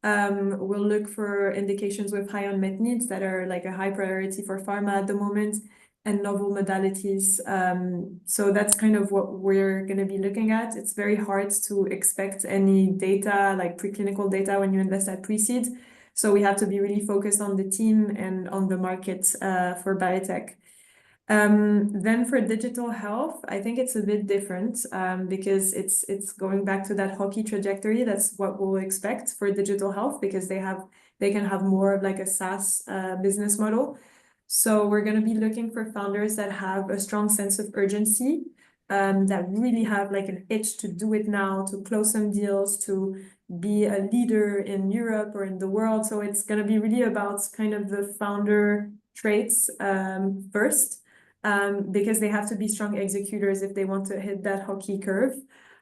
Speaker 4: We'll look for indications with high unmet needs that are like a high priority for pharma at the moment, and novel modalities. So that's kind of what we're going to be looking at. It's very hard to expect any data, like preclinical data, when you invest at pre-seed. So we have to be really focused on the team and on the market for biotech. Then for digital health, I think it's a bit different because it's going back to that hockey trajectory. That's what we'll expect for digital health because they can have more of like a SaaS business model. So we're going to be looking for founders that have a strong sense of urgency, that really have like an itch to do it now, to close some deals, to be a leader in Europe or in the world. So it's going to be really about kind of the founder traits first. Because they have to be strong executors if they want to hit that hockey curve.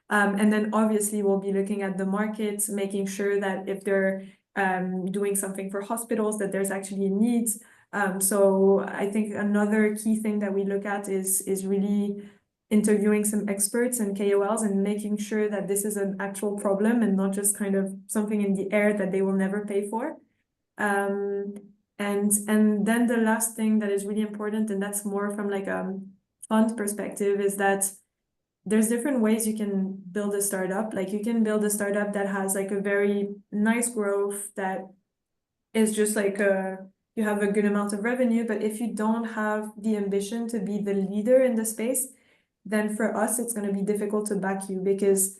Speaker 4: And then obviously we'll be looking at the markets, making sure that if they're doing something for hospitals, that there's actually needs. So I think another key thing that we look at is really interviewing some experts and KOLs and making sure that this is an actual problem and not just kind of something in the air that they will never pay for. And then the last thing that is really important, and that's more from like a fund perspective, is that there's different ways you can build a startup. Like you can build a startup that has like a very nice growth that is just like you have a good amount of revenue, but if you don't have the ambition to be the leader in the space, then for us it's going to be difficult to back you because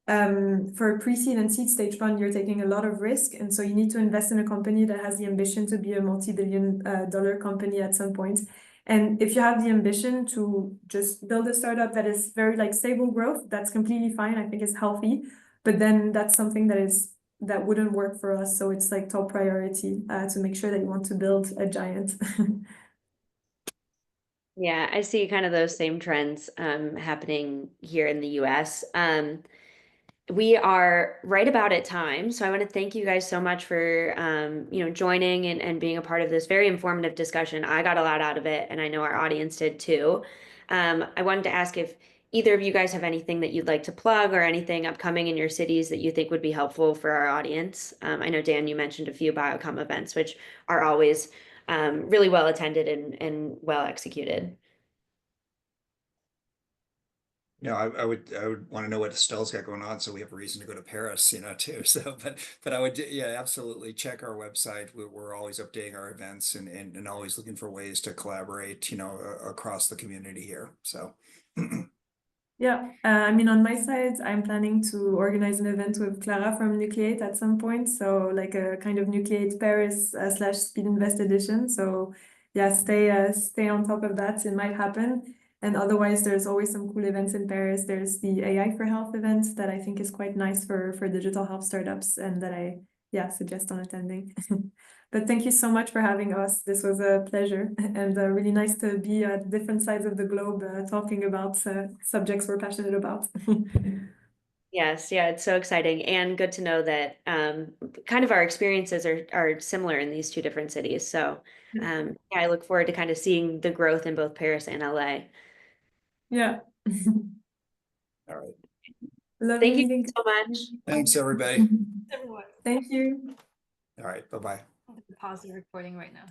Speaker 4: for a pre-seed and seed stage fund, you're taking a lot of risk. And so you need to invest in a company that has the ambition to be a multi-billion dollar company at some point. And if you have the ambition to just build a startup that is very like stable growth, that's completely fine. I think it's healthy. But then that's something that wouldn't work for us. So it's like top priority to make sure that you want to build a giant.
Speaker 2: Yeah, I see kind of those same trends happening here in the US. We are right about at time, so I want to thank you guys so much for joining and being a part of this very informative discussion. I got a lot out of it, and I know our audience did too. I wanted to ask if either of you guys have anything that you'd like to plug or anything upcoming in your cities that you think would be helpful for our audience. I know, Dan, you mentioned a few Biocom events, which are always really well attended and well executed.
Speaker 3: I would want to know what Estelle's got going on, so we have a reason to go to Paris, too. So, but I would, yeah, absolutely check our website. We're always updating our events and always looking for ways to collaborate, across the community here. So.
Speaker 4: Yeah, I mean, on my side, I'm planning to organize an event with Clara from Nucleate at some point. So like a kind of Nucleate Paris / Speed Invest edition. So yeah, stay on top of that. It might happen. And otherwise, there's always some cool events in Paris. There's the AI for Health event that I think is quite nice for digital health startups and that I suggest on attending. But thank you so much for having us. This was a pleasure and really nice to be at different sides of the globe talking about subjects we're passionate about.
Speaker 2: Yes, yeah, it's so exciting and good to know that kind of our experiences are similar in these two different cities. So yeah, I look forward to kind of seeing the growth in both Paris and LA.
Speaker 4: Yeah.
Speaker 3: All right.
Speaker 4: Lovely
Speaker 2: Thank you
Speaker 4: meeting.
Speaker 2: so much.
Speaker 3: Thanks, everybody.
Speaker 1: Everyone,
Speaker 4: Thank you.
Speaker 3: All right. Bye-bye.
Speaker 1: pause the recording right now.